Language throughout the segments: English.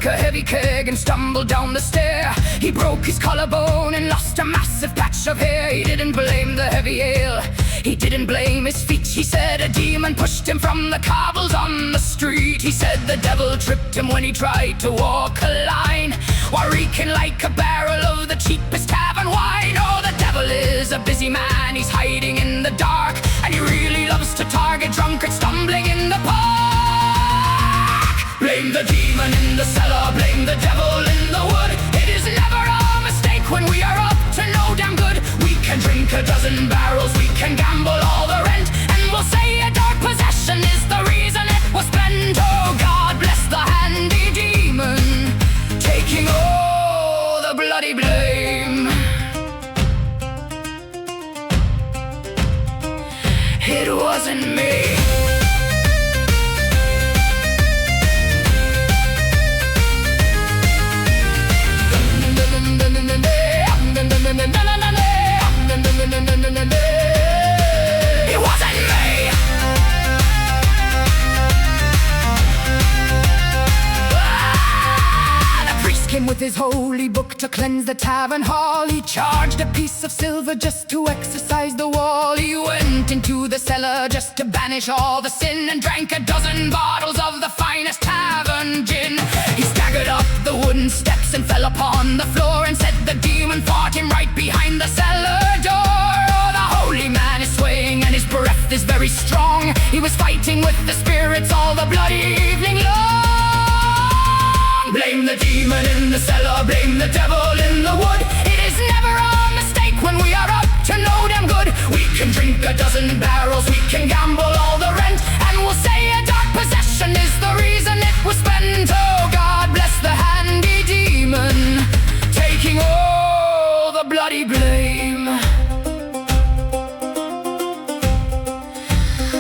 drank a heavy keg and stumbled down the stair. He broke his collarbone and lost a massive patch of hair. He didn't blame the heavy ale, he didn't blame his feet. He said a demon pushed him from the cobbles on the street. He said the devil tripped him when he tried to walk a line, while reeking like a barrel of the cheapest tavern wine. Oh, the devil is a busy man, he's hiding in the dark, and he really loves to target drunkards stumbling in the park. Blame the demon in the cellar, blame the devil in the wood. It is never a mistake when we are up to no damn good. We can drink a dozen barrels, we can gamble all the rent, and we'll say a dark possession is the reason it was spent. Oh, God bless the handy demon, taking all the bloody blame. It wasn't me. It wasn't me. The priest came with his holy book to cleanse the tavern hall. He charged a piece of silver just to exorcise the wall. He went into the cellar just to banish all the sin, and drank a dozen bottles of the finest tavern gin. He staggered up the wooden steps and fell upon the floor, and said the demon fought him right behind the cellar door. Oh, the holy man is swaying and his breath is very strong. He was fighting with the spirits all the bloody evening long. Blame the demon in the cellar, blame the devil in the wood. It is never a mistake when we are up to no damn good. We can drink a dozen barrels, we can gamble all the rent, and we'll say a dark possession is the reason it was spent. Oh, God bless the handy demon, taking all the bloody blame.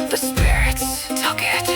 The spirits took it.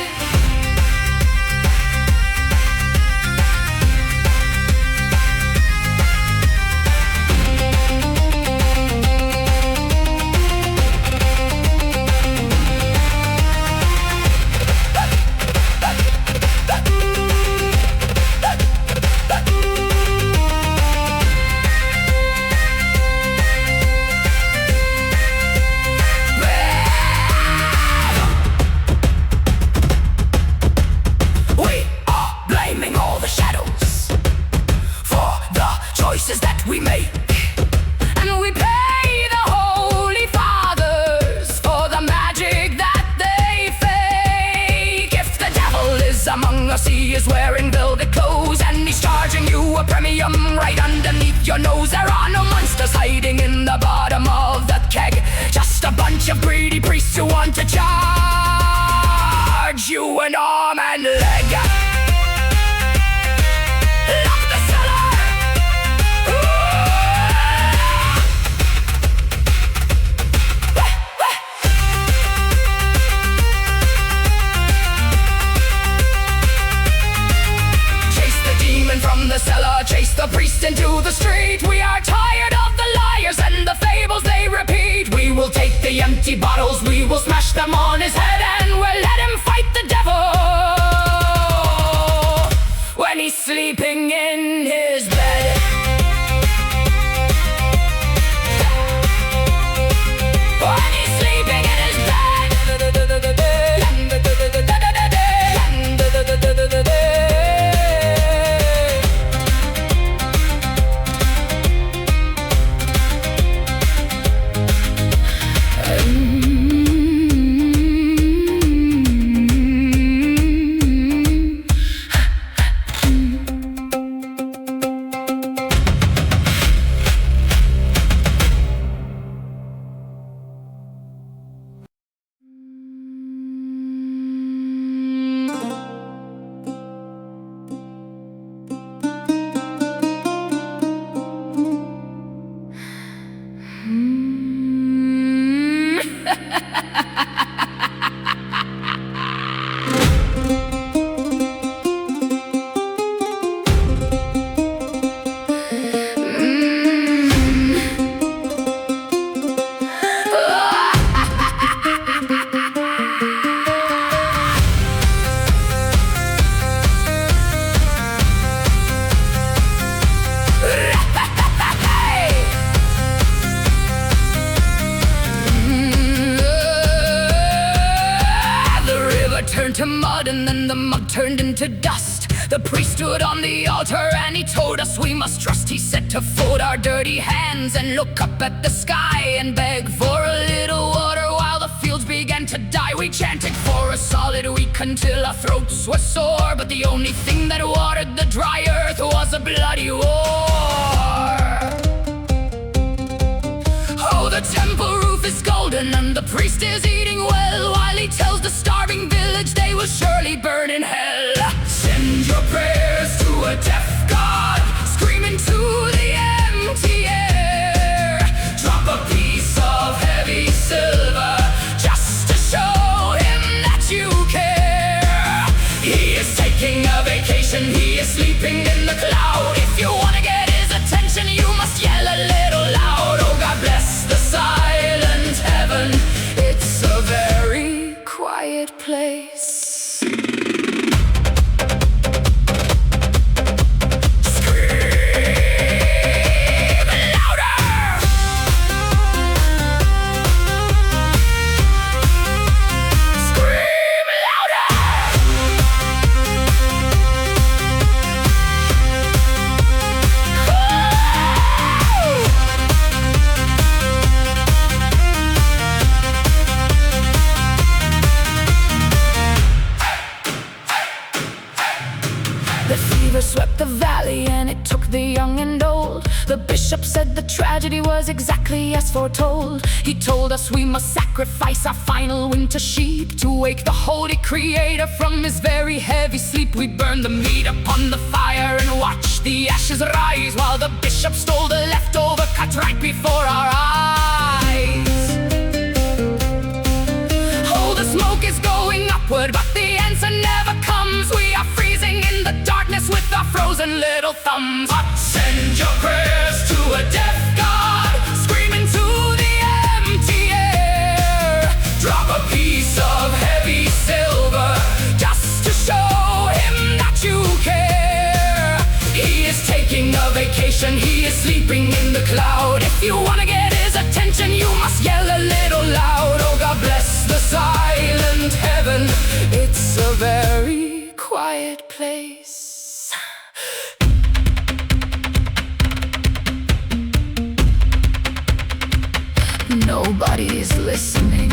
That we make, and we pay the holy fathers for the magic that they fake. If the devil is among us, he is wearing velvet clothes, and he's charging you a premium right underneath your nose. There are no monsters hiding in the bottom of the keg, just a bunch of greedy priests who want to charge you an arm and leg. From the cellar, chase the priest into the street. We are tired of the liars and the fables they repeat. We will take the empty bottles, we will smash them on his head, and we'll let him fight the devil when he's sleeping in his bed. When he's sleeping in his bed. turned to mud, and then the mud turned into dust. The priest stood on the altar and he told us we must trust. He said to fold our dirty hands and look up at the sky and beg for a little water while the fields began to die. We chanted for a solid week until our throats were sore, but the only thing that watered the dry earth was a bloody war. Oh, the temple roof is golden and the priest is eating well, while he tells the starving village they will surely burn in hell. Send your prayers to a deaf god, scream into the empty air. Drop a piece of heavy silver just to show him that you care. He is taking a vacation, he is sleeping in the cloud. If you want to get his attention, you must yell a little loud. Oh, God bless the silent heaven, it's a very quiet place. The fever swept the valley and it took the young and old. The bishop said the tragedy was exactly as foretold. He told us we must sacrifice our final winter sheep to wake the holy creator from his very heavy sleep. We burned the meat upon the fire and watched the ashes rise, while the bishop stole the leftover cuts right before our eyes. Oh, the smoke is going upward, but the answer never comes. We are freezing in the darkness with our frozen little thumbs. But send your prayers to a deaf god, scream into the empty air. Drop a piece of heavy silver just to show him that you care. He is taking a vacation, he is sleeping in the cloud. If you want to get his attention, you must yell a little loud. Oh, God bless the silent heaven, it's a very quiet place. Nobody is listening.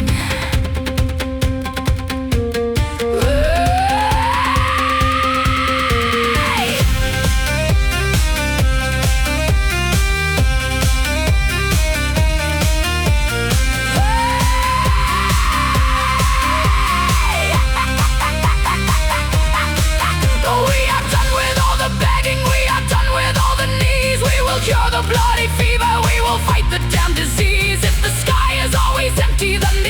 Cure the bloody fever, we will fight the damn disease. If the sky is always empty, then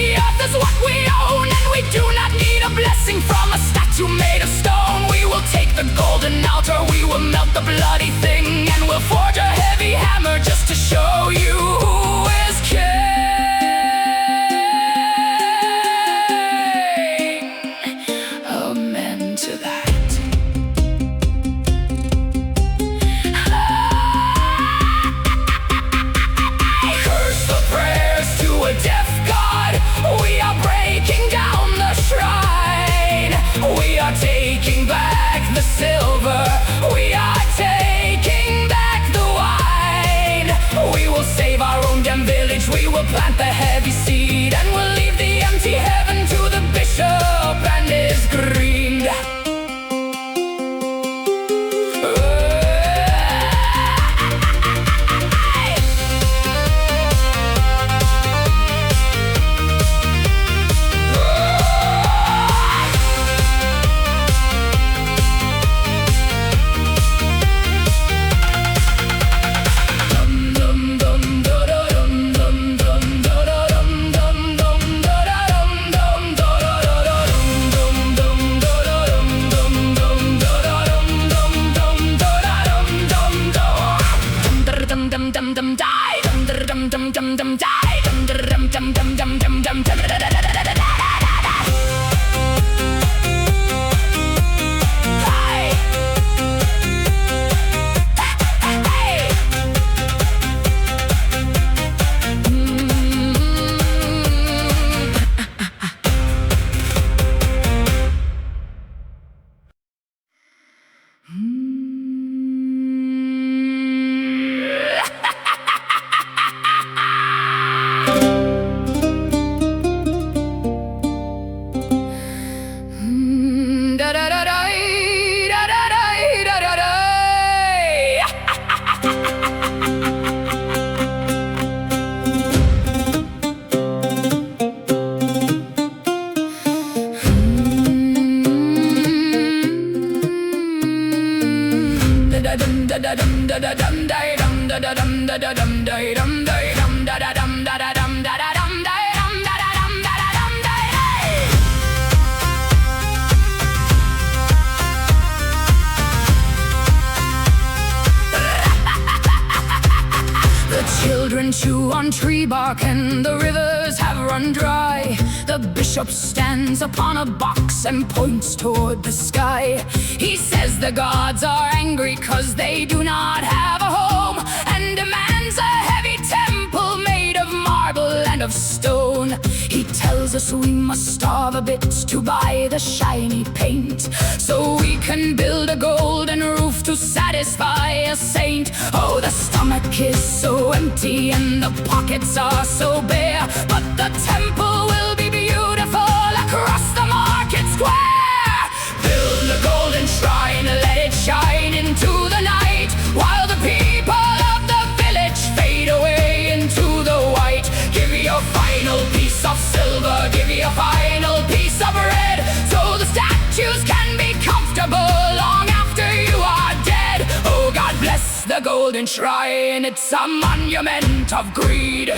Children chew on tree bark and the rivers have run dry. The bishop stands upon a box and points toward the sky. He says the gods are angry 'cause they do not have a home, and demands a heavy temple made of marble and of stone. He tells us we must starve a bit to buy the shiny paint, so we can build a golden roof to satisfy a saint. Oh, the stomach is so empty and the pockets are so bare, but the temple will be beautiful across the market square. Build a golden shrine, let it shine into the night, while the people of the village fade away into the white. Give me your final piece of silver, give me your final piece of red, so the statues can be comfortable long after you are dead. Oh, God bless the golden shrine, it's a monument of greed.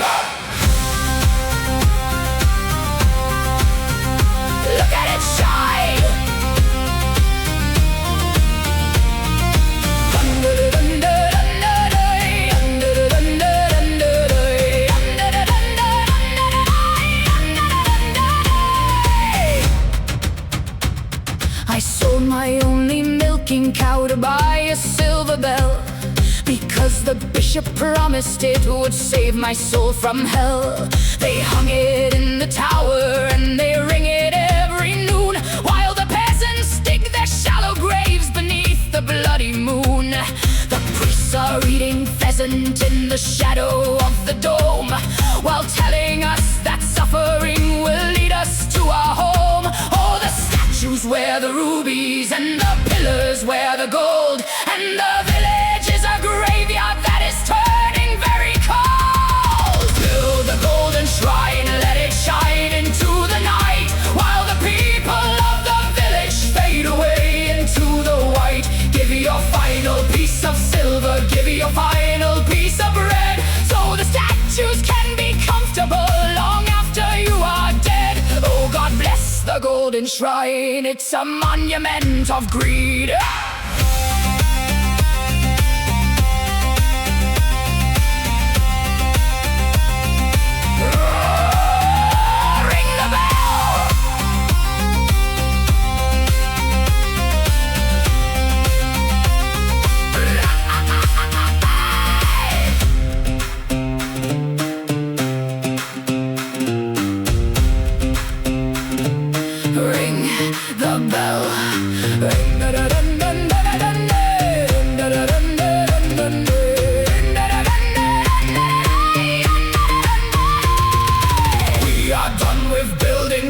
Look at it shine. I sold my only milking cow to buy a silver bell, because the bishop promised it would save my soul from hell. They hung it in the tower and they ring it every noon, while the peasants dig their shallow graves beneath the bloody moon. The priests are eating pheasant in the shadow of the dome, while telling us that suffering will lead us to our home. Oh, the statues wear the rubies and the pillars wear the gold, and the village is a graveyard that is turning very cold. Build the golden shrine, let it shine into the night, while the people of the village fade away into the white. Give me your final piece of silver, give me your final piece of red, so the statues can be comfortable long after you are dead. Oh, God bless the golden shrine, it's a monument of greed.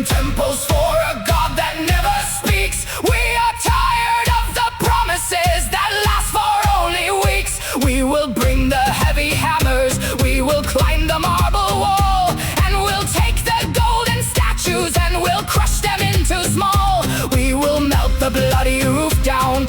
Temples for a God that never speaks. We are tired of the promises that last for only weeks. We will bring the heavy hammers, we will climb the marble wall, and we'll take the golden statues and we'll crush them into small. We will melt the bloody roof down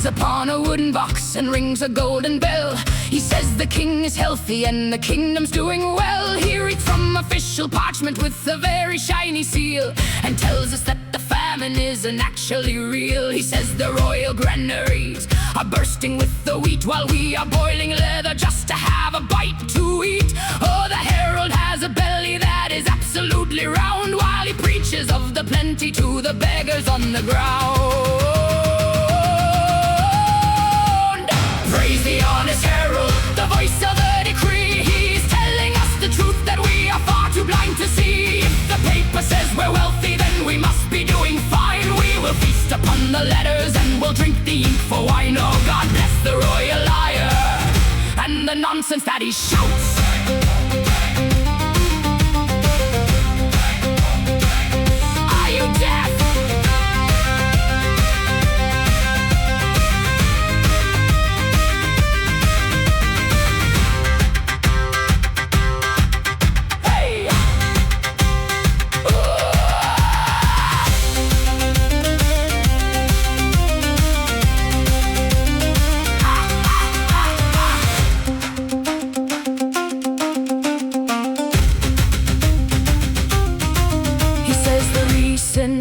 stands upon a wooden box and rings a golden bell. He says the king is healthy and the kingdom's doing well. He reads from official parchment with a very shiny seal, and tells us that the famine isn't actually real. He says the royal granaries are bursting with the wheat, while we are boiling leather just to have a bite to eat. Oh, the herald has a belly that is absolutely round, while he preaches of the plenty to the beggars on the ground. Praise the honest herald, the voice of the decree. He's telling us the truth that we are far too blind to see. If the paper says we're wealthy, then we must be doing fine. We will feast upon the letters and we'll drink the ink for wine. Oh, God bless the royal liar and the nonsense that he shouts. Are you deaf?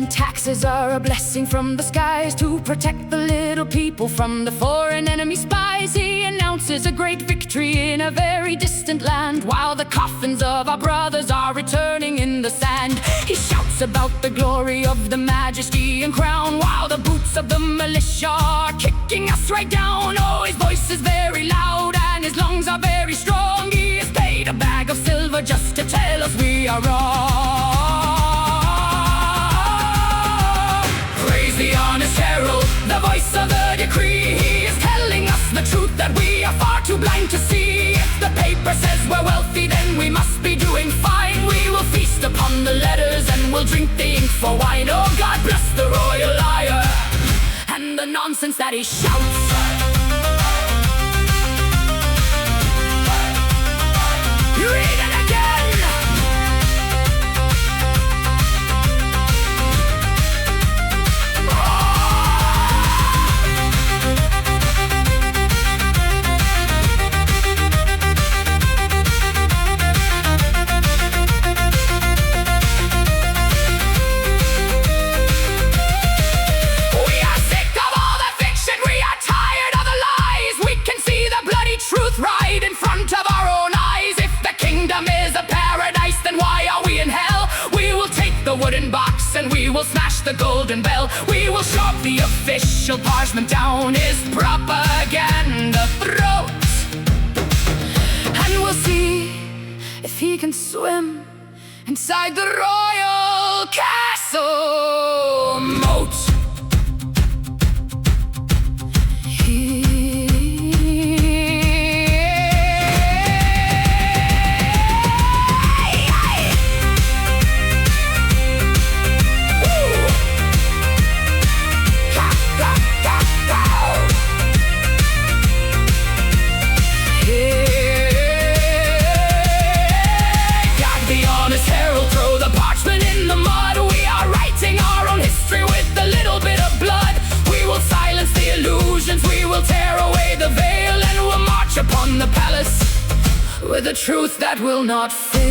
Taxes are a blessing from the skies to protect the little people from the foreign enemy spies. He announces a great victory in a very distant land, while the coffins of our brothers are returning in the sand. He shouts about the glory of the majesty and crown, while the boots of the militia are kicking us right down. Oh, his voice is very loud and his lungs are very strong. He is paid a bag of silver just to tell us we are wrong. The honest herald, the voice of the decree. He is telling us the truth that we are far too blind to see. If the paper says we're wealthy, then we must be doing fine. We will feast upon the letters and we'll drink the ink for wine. Oh, God bless the royal liar and the nonsense that he shouts. Read it again. Truth right in front of our own eyes. If the kingdom is a paradise, then why are we in hell? We will take the wooden box and we will smash the golden bell. We will shove the official parchment down his propaganda throat, and we'll see if he can swim inside the royal castle moat. We will tear away the veil and we'll march upon the palace with a truth that will not fail.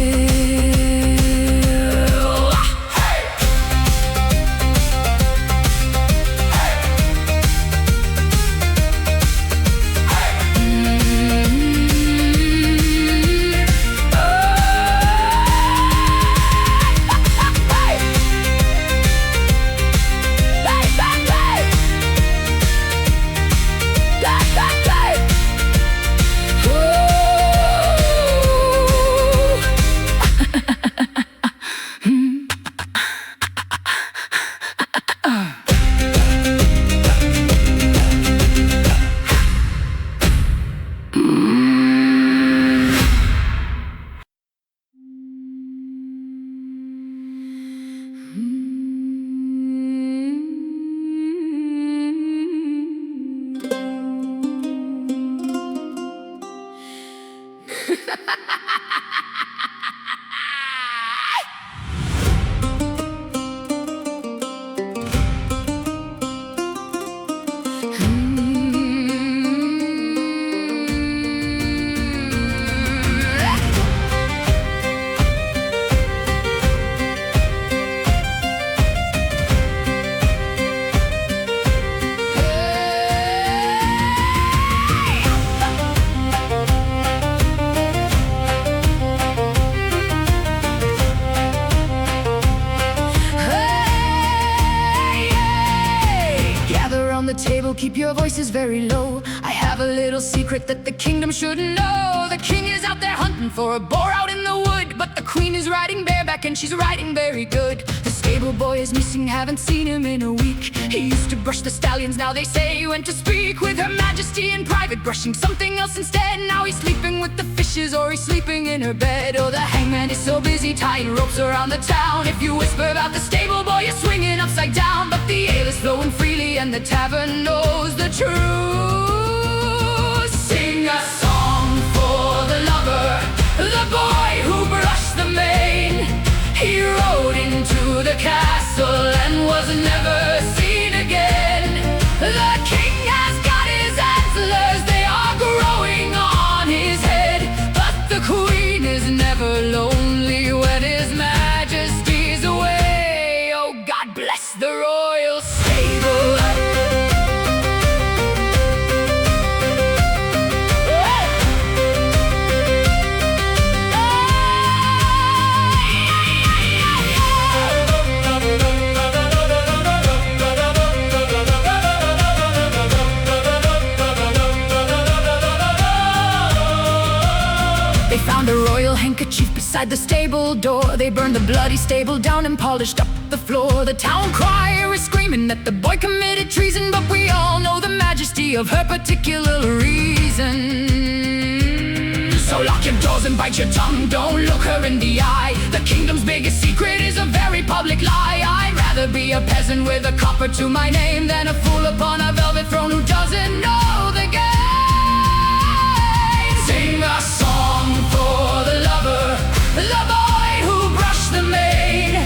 the table, keep your voices very low. I have a little secret that the kingdom shouldn't know. The king is out there hunting for a boar out in the wood, but the queen is riding bareback and she's riding very good. The stable boy is missing, haven't seen him in a week. He used to brush the stallions, now they say he went to speak with her majesty in private, brushing something else instead. Now he's sleeping with the fishes, or he's sleeping in her bed. Oh, the hangman is so busy tying ropes around the town. If you whisper about the stable boy, you're swinging upside down. But the ale is flowing freely and the tavern knows the truth. Sing a song for the lover, the boy who brushed the mane. He rode into the castle and was never seen again. The king has got his antlers, they are growing on his head. But the queen is never lonely when his majesty's away. Oh, God bless the royal stable. They found a royal handkerchief beside the stable door. They burned the bloody stable down and polished up the floor. The town crier is screaming that the boy committed treason, but we all know the majesty of her particular reason. So lock your doors and bite your tongue, don't look her in the eye. The kingdom's biggest secret is a very public lie. I'd rather be a peasant with a copper to my name than a fool upon a velvet throne who doesn't know the game. Sing a song for the lover, the boy who brushed the mane.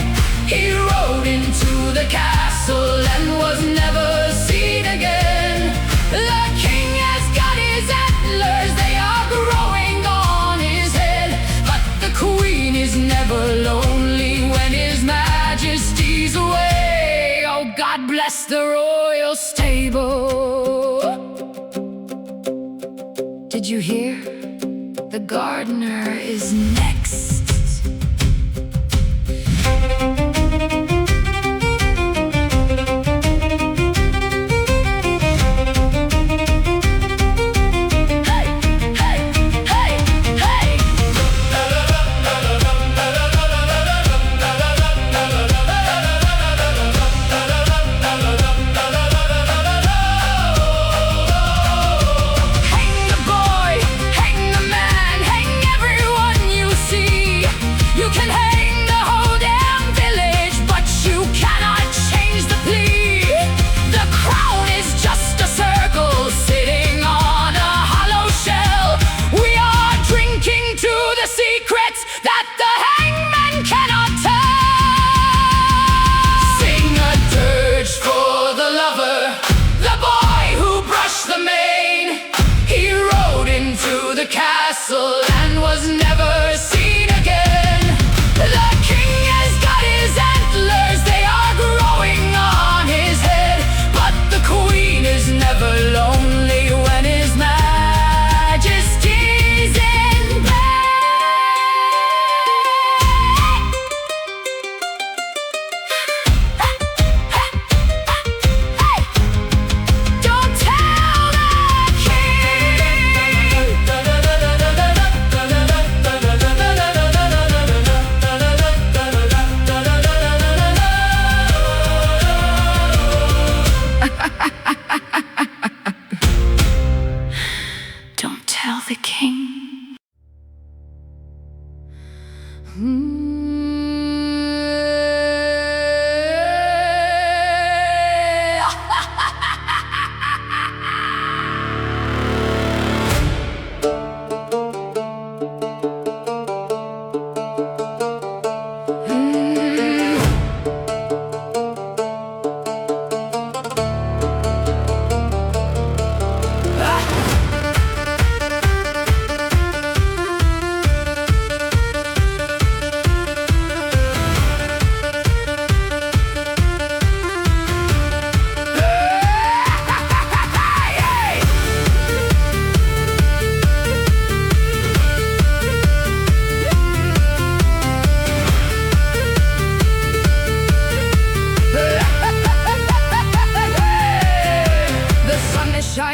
He rode into the castle and was never seen again. The king has got his antlers, they are growing on his head. But the queen is never lonely when his majesty's away. Oh, God bless the royal stable. Did you hear? The gardener is next.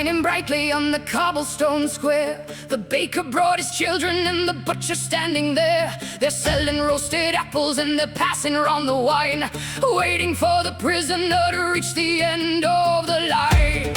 shining brightly on the cobblestone square. The baker brought his children and the butcher standing there. They're selling roasted apples and they're passing around the wine, waiting for the prisoner to reach the end of the line.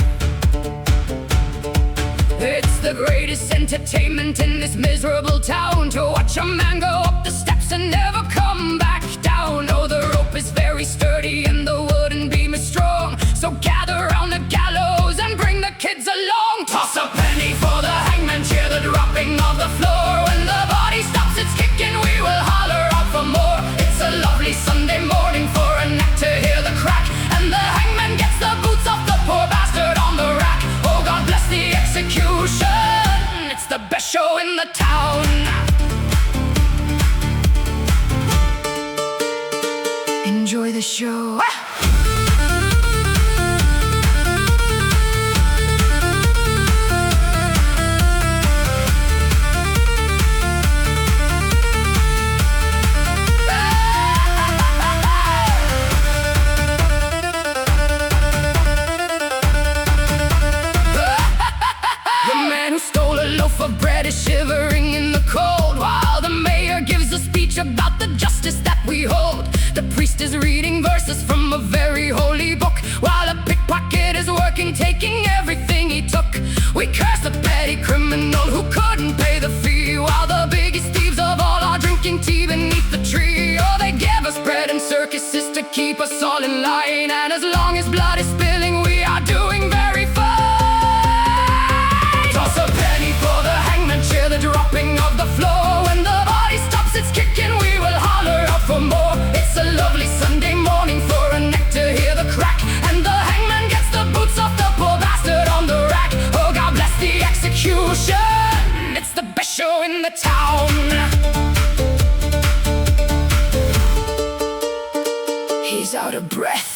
It's the greatest entertainment in this miserable town, to watch a man go up the steps and never come back down. Oh, the rope is very sturdy and the wooden beam is strong, so gather round the gallows and bring the kids along. Toss a penny for the hangman, cheer the dropping of the floor. When the body stops its kicking, we will holler out for more. It's a lovely Sunday morning for a neck to hear the crack, and the hangman gets the boots off the poor bastard on the rack. Oh, God bless the execution, it's the best show in the town. Enjoy the show. Of bread is shivering in the cold, while the mayor gives a speech about the justice that we hold. The priest is reading verses from a very holy book, while a pickpocket is working, taking everything he took. We curse the petty criminal who couldn't pay the fee, while the biggest thieves of all are drinking tea beneath the tree. Oh, they give us bread and circuses to keep us all in line, and as long as blood is spilling, we are doing very fine. Toss a penny for the hangman, cheer the dropping of the floor. When the body stops its kicking, we will holler out for more. It's a lovely Sunday morning for a neck to hear the crack, and the hangman gets the boots off the poor bastard on the rack. Oh, God bless the execution, it's the best show in the town. He's out of breath.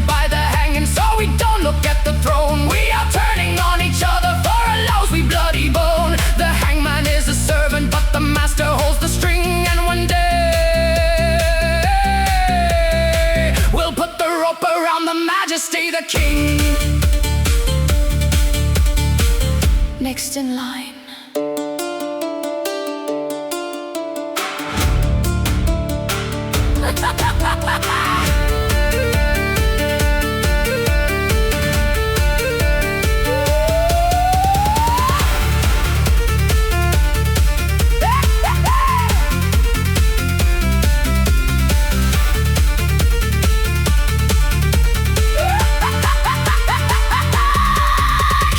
By the hanging, so we don't look at the throne. We are turning on each other for a lousy bloody bone. The hangman is a servant, but the master holds the string, and one day we'll put the rope around the majesty, the king. Next in line.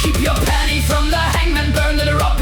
Keep your penny from the hangman, burn to the rope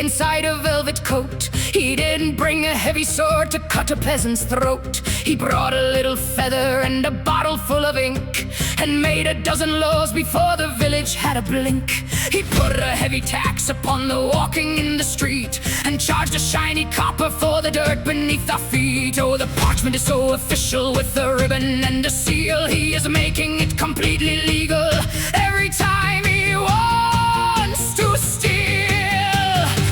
inside a velvet coat. He didn't bring a heavy sword to cut a peasant's throat. He brought a little feather and a bottle full of ink, and made a dozen laws before the village had a blink. He put a heavy tax upon the walking in the street, and charged a shiny copper for the dirt beneath our feet. Oh, the parchment is so official, with a ribbon and a seal. He is making it completely legal every time he wants to steal.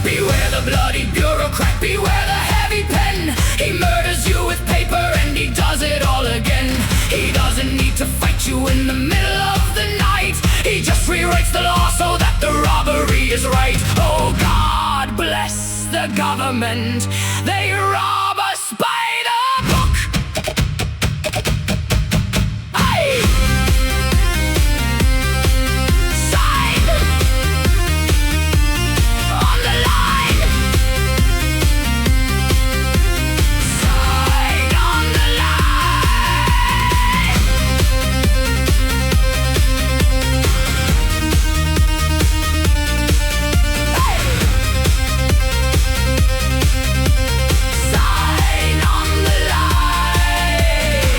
Beware the bloody bureaucrat, beware the heavy pen. He murders you with paper and he does it all again. He doesn't need to fight you in the middle of the night. He just rewrites the law so that the robbery is right. Oh, God bless the government. They rob us by the book. Hey! Sign on the line. Sign on the line. Hey! Sign on the line.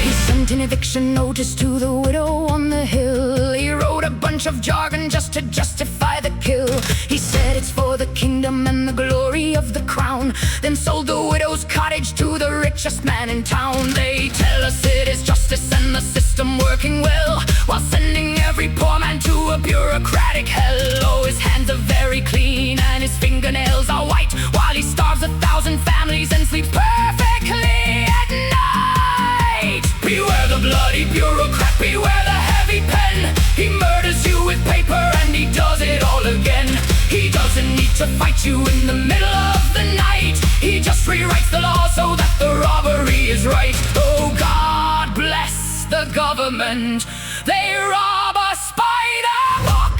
He sent an eviction notice to the widow on the hill. He wrote a bunch of jargon just to justify the kill. He said it's for the kingdom and the glory of the crown, then sold the widow's cottage to the richest man in town. They tell us it is justice and the system working well, while sending every poor man to a bureaucratic hell. Oh, his hands are very clean and his fingernails are white, while he starves 1,000 families and sleeps perfectly at night. Beware the bloody bureaucrat, beware the heavy pen. He murders you with paper and he does it all again. He doesn't need to fight you in the middle of the night. He just rewrites the law so that the robbery is right. Oh, God bless the government. They rob us by the book.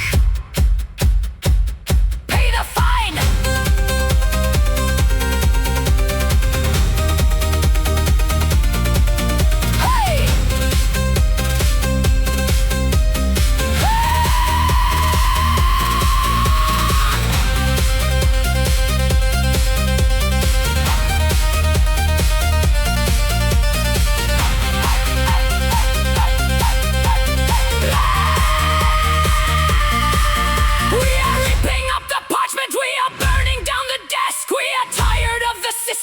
Pay the fine. Hey!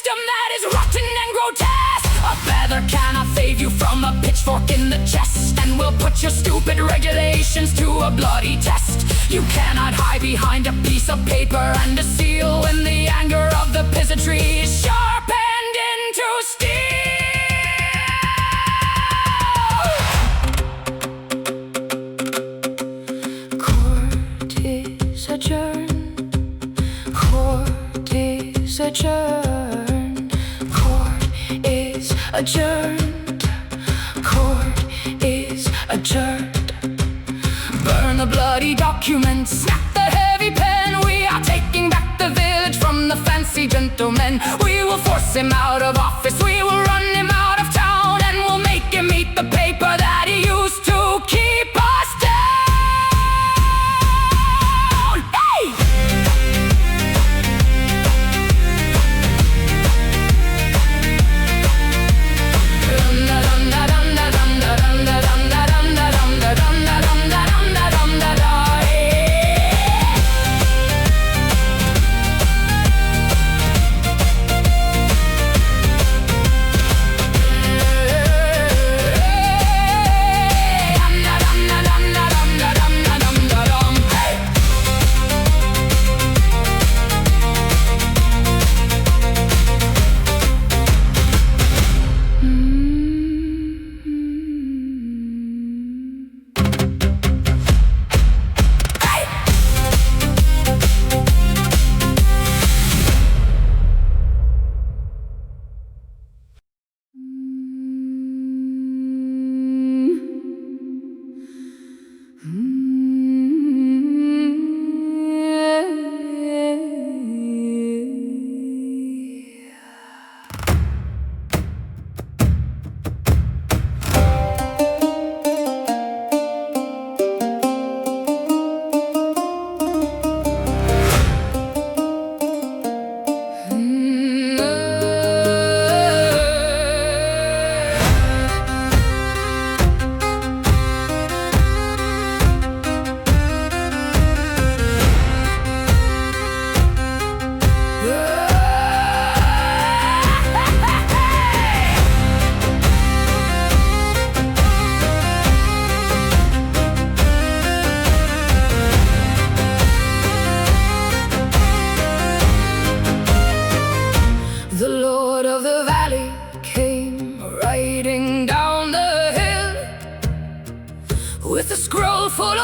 That is rotten and grotesque. A feather cannot save you from a pitchfork in the chest, and will put your stupid regulations to a bloody test. You cannot hide behind a piece of paper and a seal when the anger of the peasantry is sharpened into steel. Court is adjourned. Court is adjourned. Adjourned. Court is adjourned. Burn the bloody documents, snap the heavy pen. We are taking back the village from the fancy gentleman. We will force him out of office, we will run him out of town, and we'll make him eat the paper that he used to keep us down. Hey!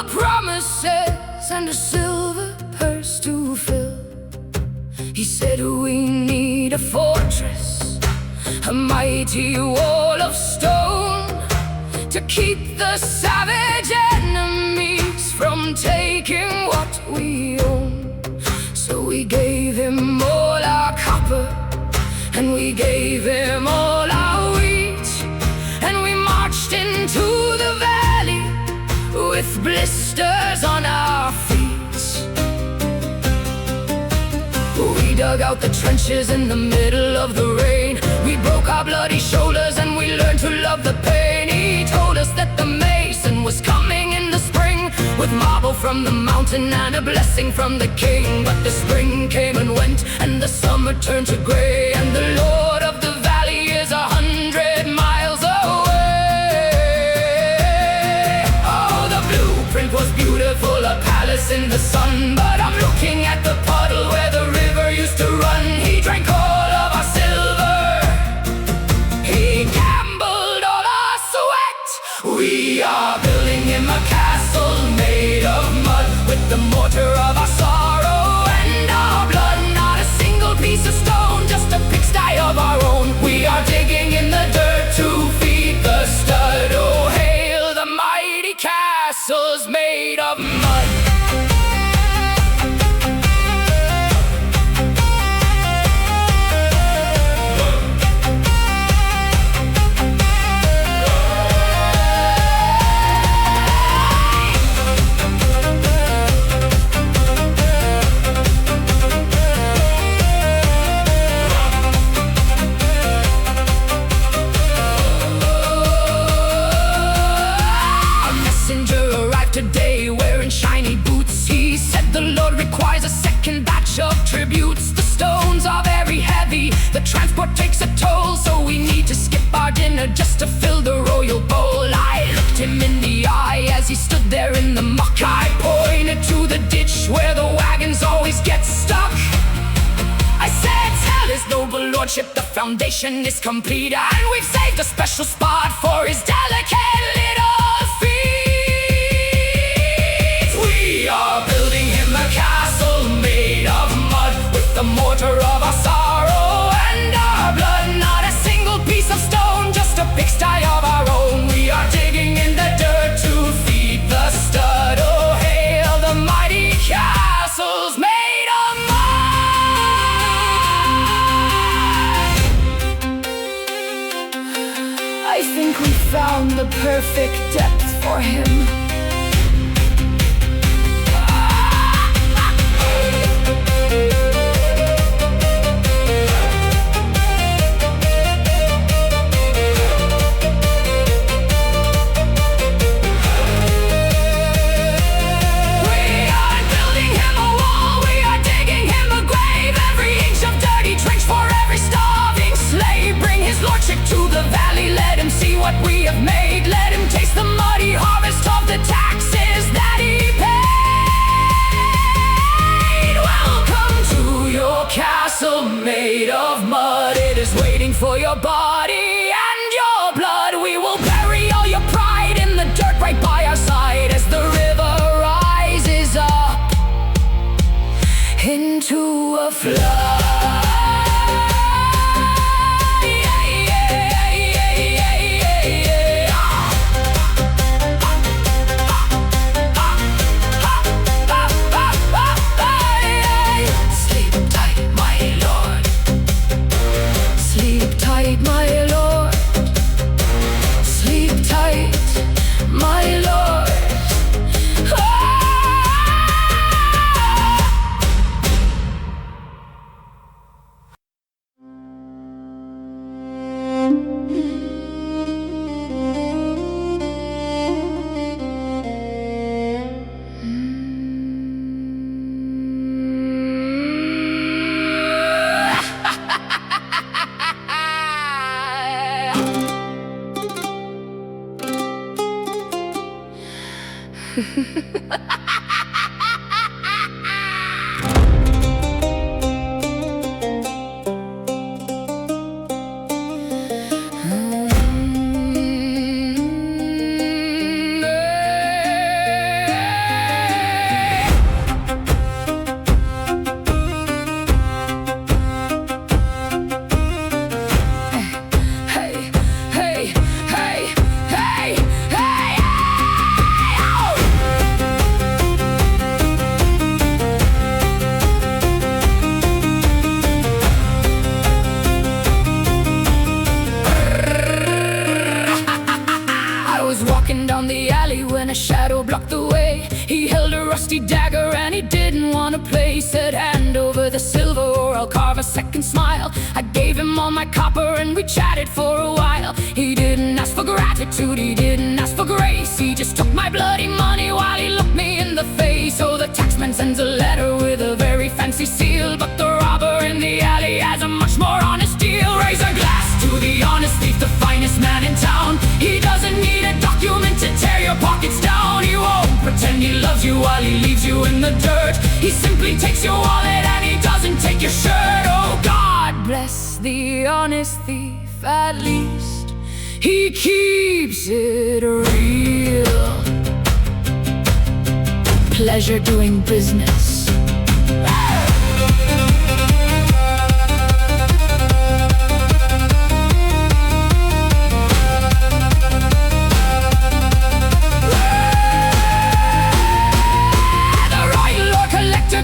of promises and a silver purse to fill. He said we need a fortress, a mighty wall of stone, to keep the savage enemies from taking what we own. So we gave him all our copper, and we gave him all our wheat, and we marched into the valley with blisters on our feet. We dug out the trenches in the middle of the rain. We broke our bloody shoulders and we learned to love the pain. He told us that the mason was coming in the spring, with marble from the mountain and a blessing from the king. But the spring came and went, and the summer turned to gray, and the Lord of the valley is 100 miles away. Oh, the blueprint was beautiful, a palace in the sun, but I'm looking at the puddle where the river used to run. He drank all of our silver, he gambled all our sweat. We are building him a castle made of mud, with the mortar of our sorrow and our blood. Not a single piece of stone, just a pigsty of our own. We are digging in the dirt to feed the stud. Oh, hail the mighty castles made of mud. Today, wearing shiny boots, he said the Lord requires a second batch of tributes. The stones are very heavy, the transport takes a toll, so we need to skip our dinner just to fill the royal bowl. I looked him in the eye as he stood there in the muck. I pointed to the ditch where the wagons always get stuck. I said, tell his noble lordship the foundation is complete, and we've saved a special spot for his delicate little feet. We are building him a castle made of mud, with the mortar of our sorrow and our blood. Not a single piece of stone, just a pigsty of our own. We are digging in the dirt to feed the stud. Oh, hail the mighty castles made of mud. I think we found the perfect depth for him. To the valley, let him see what we have made. Let him taste the muddy harvest of the taxes that he paid. Welcome to your castle made of mud. It is waiting for your body and your blood. We will bury all your pride in the dirt right by our side, as the river rises up into a flood. My said, hand over the silver or I'll carve a second smile. I gave him all my copper and we chatted for a while. He didn't ask for gratitude, he didn't ask for grace. He just took my bloody money while he looked me in the face. So the taxman sends a letter with a very fancy seal, but the robber in the alley has a much more honest deal. Raise a glass to the honest thief, the finest man in town. He doesn't need a document to tear your pockets down. He won't pretend he loves you while he leaves you in the dirt. He simply takes your wallet and he doesn't take your shirt. Oh, God bless the honest thief, at least he keeps it real. Pleasure doing business.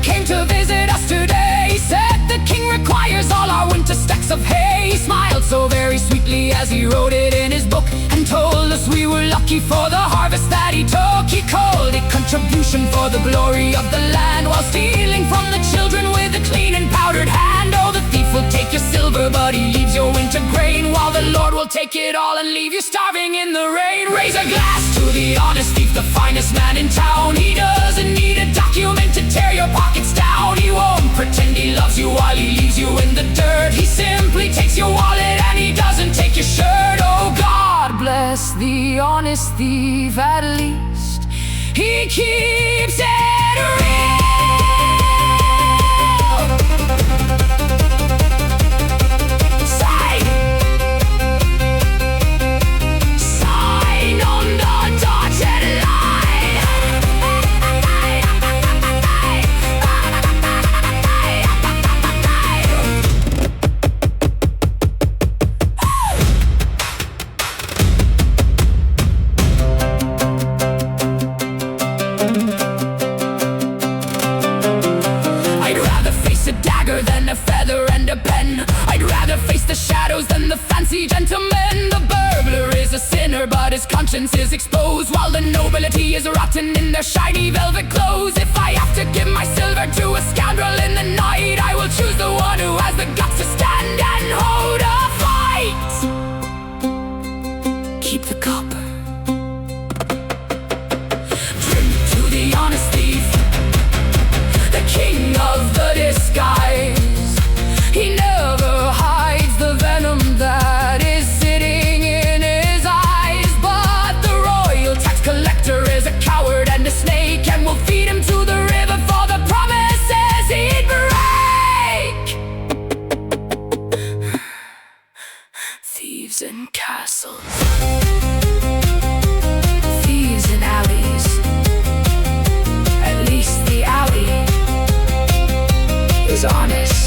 Came to visit us today. He said the king requires all our winter stacks of hay. He smiled so very sweetly as he wrote it in his book, and told us we were lucky for the harvest that he took. He called it contribution for the glory of the land, while stealing from the children with a clean and powdered hand. Oh, the thief will take your silver, but he leaves your winter grain, while the Lord will take it all and leave you starving in the rain. Raise a glass to the honest thief, the finest man in town. He doesn't need a document to tear your pockets down. He won't pretend he loves you while he leaves you in the dirt. He simply takes your wallet and he doesn't take your shirt. Oh, God bless the honest thief, at least he keeps it real. Sign on the dotted line. Than a feather and a pen. I'd rather face the shadows than the fancy gentleman. The burglar is a sinner, but his conscience is exposed, while the nobility is rotten in their shiny velvet clothes. If I have to give my silver to a scoundrel in the night, I will choose the one who has the guts to stand and hold a fight. Keep the copper. Drink to the honest thief, the king of the disguise. He never hides the venom that is sitting in his eyes. But the royal tax collector is a coward and a snake, and will feed him to the river for the promises he'd break. Thieves in castles, thieves in alleys. At least the alley is honest.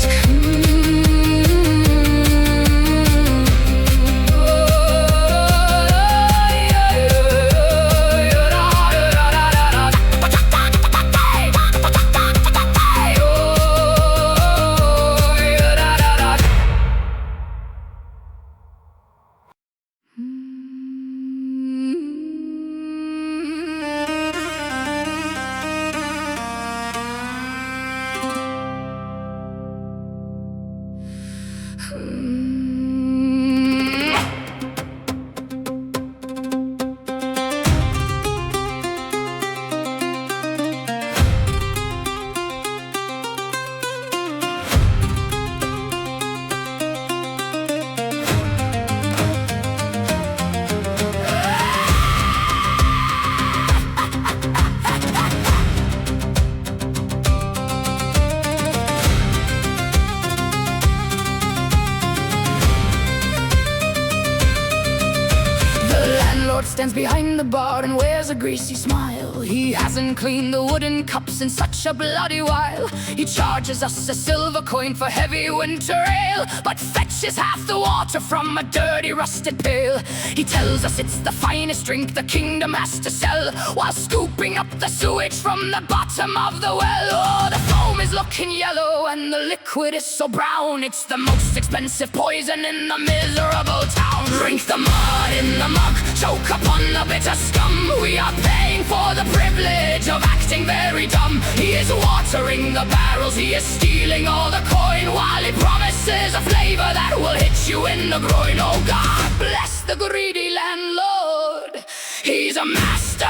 Stands behind the bar and wears a greasy smile. He hasn't cleaned the wooden cups in such a bloody while. He charges us a silver coin for heavy winter ale, but fetches half the water from a dirty rusted pail. He tells us it's the finest drink the kingdom has to sell, while scooping up the sewage from the bottom of the well. Oh, the foam is looking yellow and the liquid is so brown. It's the most expensive poison in the miserable town. Drink the mud in the mug, choke upon the bitter scum. We are paying for the privilege of acting very dumb. He is watering the barrels, he is stealing all the coin, while he promises a flavor that will hit you in the groin. Oh, God bless the greedy landlord, he's a master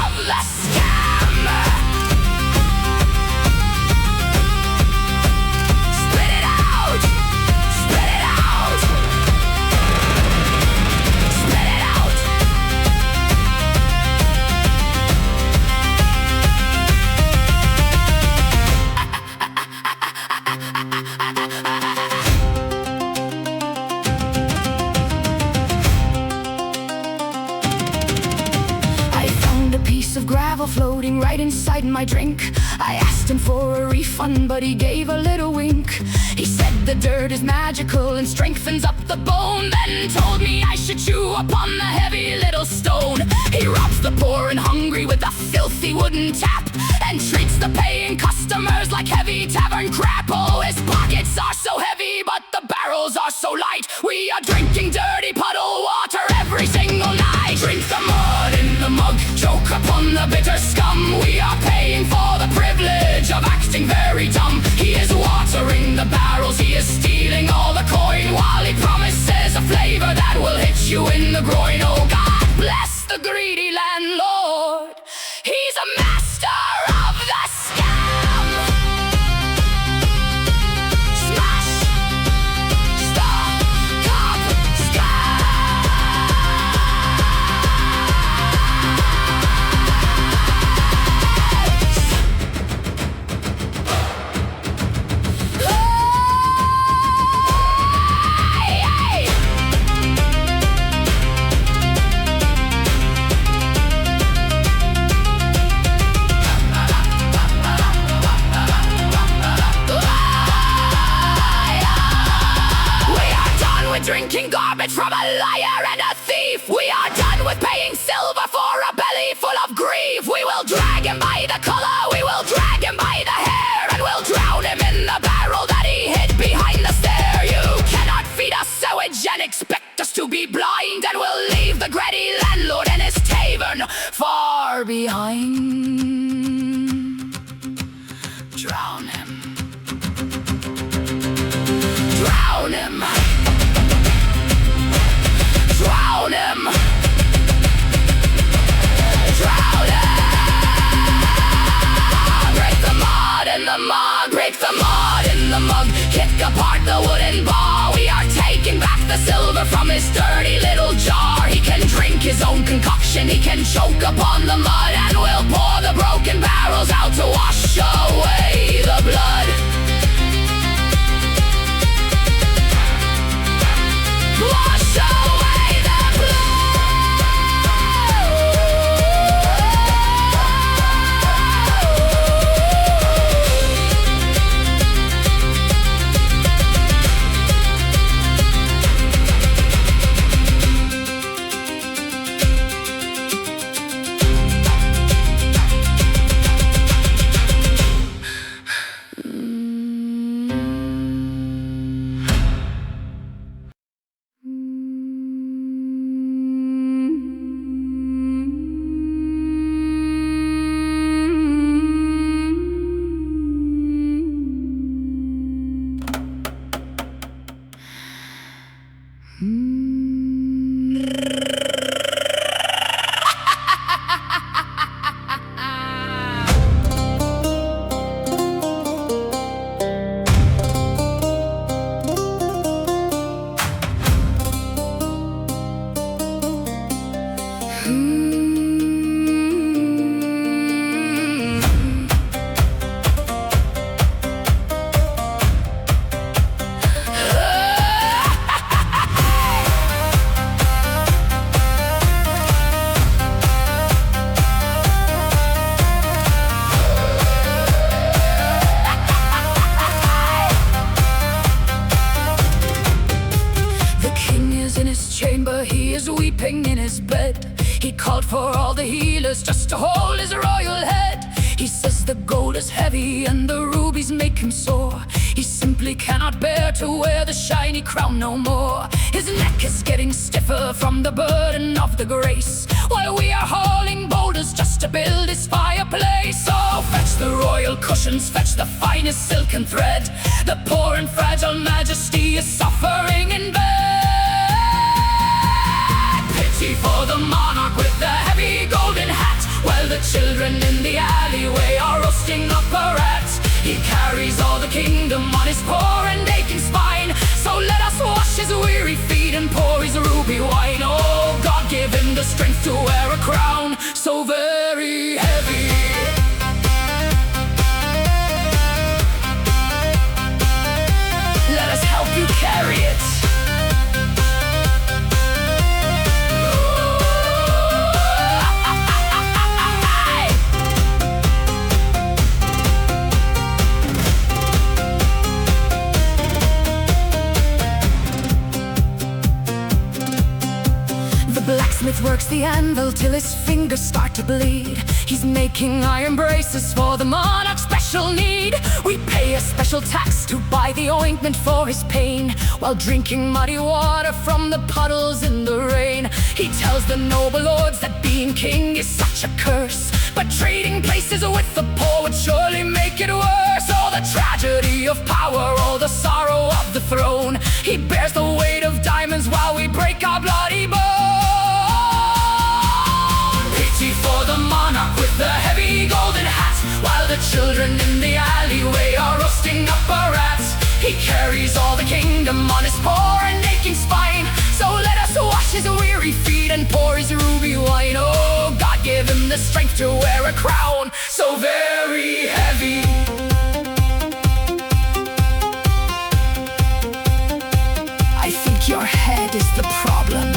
of the scam. Of gravel floating right inside my drink. I asked him for a refund, but he gave a little wink. He said the dirt is magical and strengthens up the bone, then told me I should chew upon the heavy little stone. He robs the poor and hungry with a filthy wooden tap, and treats the paying customers like heavy tavern crap. Oh, his pockets are so heavy, but the barrels are so light. We are drinking dirty puddle water every single night. Drink the mud in the mug, choke upon the bitter scum. We are paying for the privilege of acting very dumb. He is watering the barrels, he is stealing all the coin, while he promises a flavor that will hit you in the groin. Oh, God bless the greedy landlord, he's a master of the scam. Smash, stop, cop, scam. Drinking garbage from a liar and a thief. We are done with paying silver for a belly full of grief. We will drag him by the collar, we will drag him by the hair, and we'll drown him in the barrel that he hid behind the stair. You cannot feed us sewage and expect us to be blind, and we'll leave the greedy landlord and his tavern far behind. Drown him. Drown him. Drown him! Drown him! Break the mud in the mug, break the mud in the mug, kick apart the wooden bar. We are taking back the silver from his dirty little jar. He can drink his own concoction, he can choke upon the mud, and we'll pour the broken barrels out to wash away the blood. Wash away! weeping in his bed. He called for all the healers just to hold his royal head. He says the gold is heavy and the rubies make him sore. He simply cannot bear to wear the shiny crown no more. His neck is getting stiffer from the burden of the grace, while we are hauling boulders just to build his fireplace. So fetch the royal cushions, fetch the finest silken thread. The poor and fragile majesty is suffering in bed. Pity for the monarch with the heavy golden hat, while the children in the alleyway are roasting up a rat. He carries all the kingdom on his poor and aching spine, so let us wash his weary feet and pour his ruby wine. Oh, God, give him the strength to wear a crown so very heavy. Let us help you carry it. Blacksmith works the anvil till his fingers start to bleed. He's making iron braces for the monarch's special need. We pay a special tax to buy the ointment for his pain, while drinking muddy water from the puddles in the rain. He tells the noble lords that being king is such a curse, but trading places with the poor would surely make it worse. Oh, the tragedy of power, oh, the sorrow of the throne. He bears the weight of diamonds while we break our bloody bones. For the monarch with the heavy golden hat, while the children in the alleyway are roasting up a rat. He carries all the kingdom on his poor and aching spine, so let us wash his weary feet and pour his ruby wine. Oh, God, give him the strength to wear a crown so very heavy. I think your head is the problem.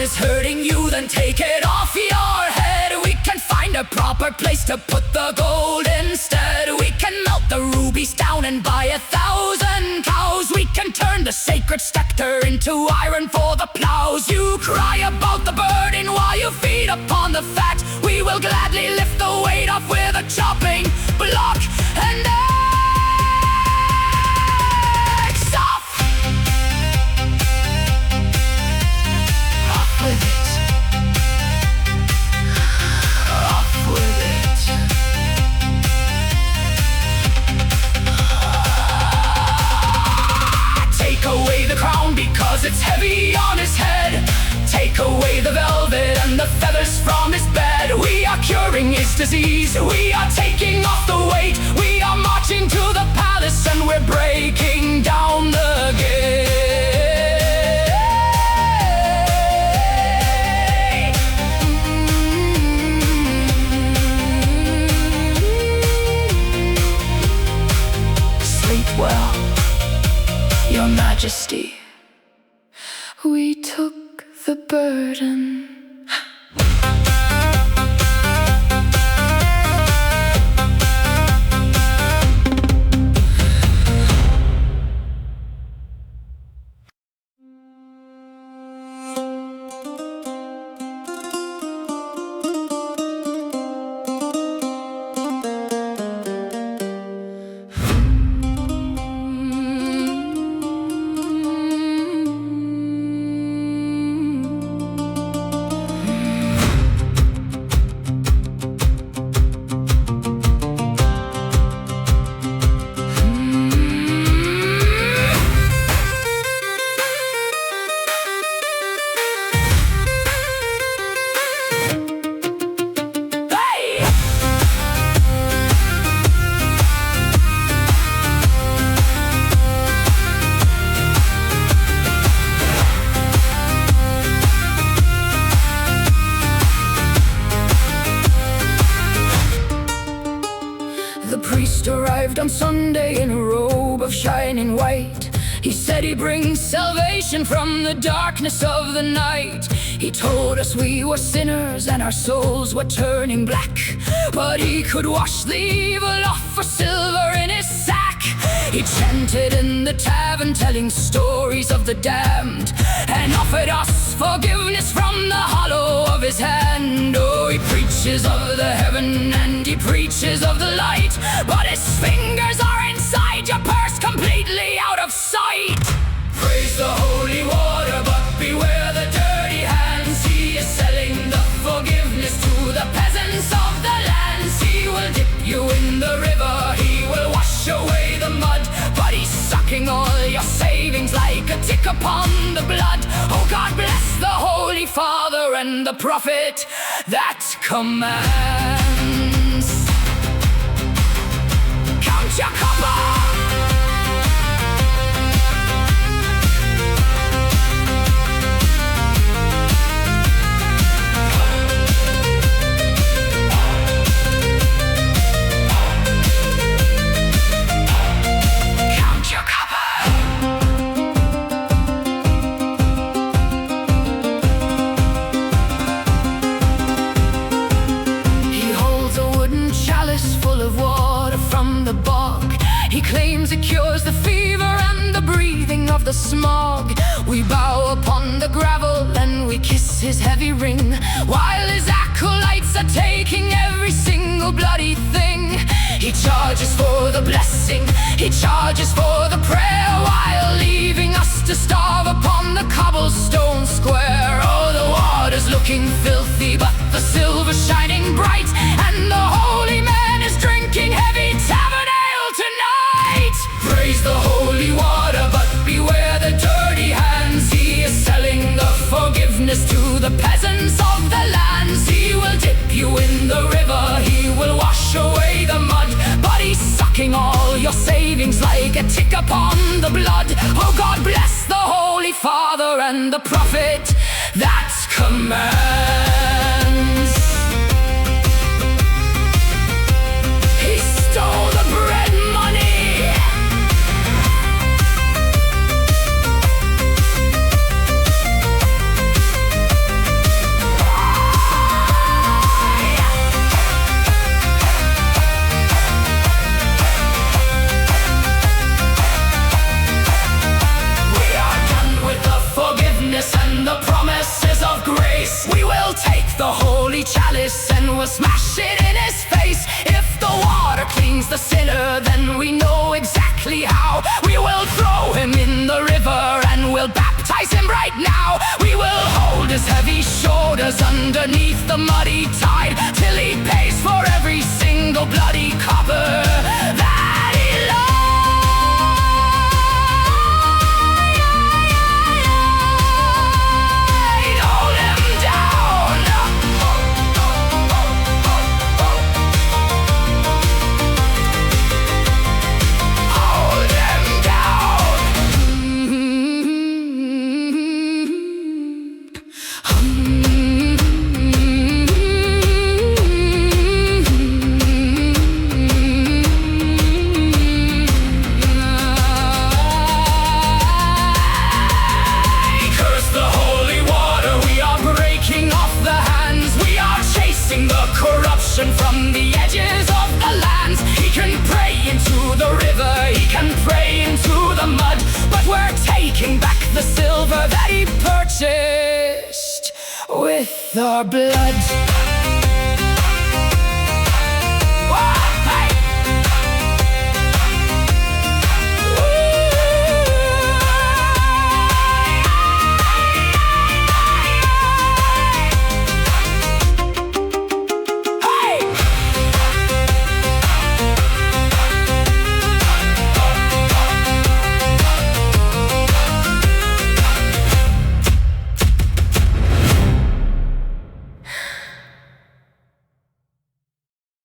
Is hurting you, then take it off your head. We can find a proper place to put the gold instead. We can melt the rubies down and buy 1,000 cows. We can turn the sacred scepter into iron for the plows. You cry about the burden while you feed upon the fat. We will gladly lift the weight off with a chopping block and axe off. With it. Off with it. Take away the crown because it's heavy on his head. Take away the velvet and the feathers from his bed. We are curing his disease. We are taking off the weight. We are marching to the palace and we're breaking down the gate. Well, Your Majesty, we took the burden. Arrived on Sunday in a robe of shining white. He said he brings salvation from the darkness of the night. He told us we were sinners and our souls were turning black, but he could wash the evil off for silver in his sack. He chanted in the tavern, telling stories of the damned, and offered us forgiveness from the hollow of his hand. Oh, he preaches of the heaven and he preaches of the light, but his fingers are inside your purse, completely out of sight. Praise the holy water, but beware the dirty hands. He is selling the forgiveness to the peasants of the lands. He will dip you in the river, he will wash away the mud, but he's sucking all your savings like a tick upon the blood. Oh, God bless the Holy Father and the prophet that commands. Count your copper! He claims it cures the fever and the breathing of the smog. We bow upon the gravel and we kiss his heavy ring, while his acolytes are taking every single bloody thing. He charges for the blessing, he charges for the prayer, while leaving us to starve upon the cobblestone square. Oh, the water's looking filthy, but the silver's shining bright, and the holy man is drinking heavy tavern ale tonight. Praise the holy water, but beware the dirty hands. He is selling the forgiveness to the peasants of the lands. He will dip you in the river, he will wash away the mud, but he's sucking all your savings like a tick upon the blood. Oh, God bless the Holy Father and the prophet that commands. He stole the bread money. And the promises of grace, we will take the holy chalice and we'll smash it in his face. If the water cleans the sinner, then we know exactly how. We will throw him in the river and we'll baptize him right now. We will hold his heavy shoulders underneath the muddy tide, till he pays for every single bloody copper that he lost. From the edges of the lands, he can pray into the river, he can pray into the mud, but we're taking back the silver that he purchased with our blood.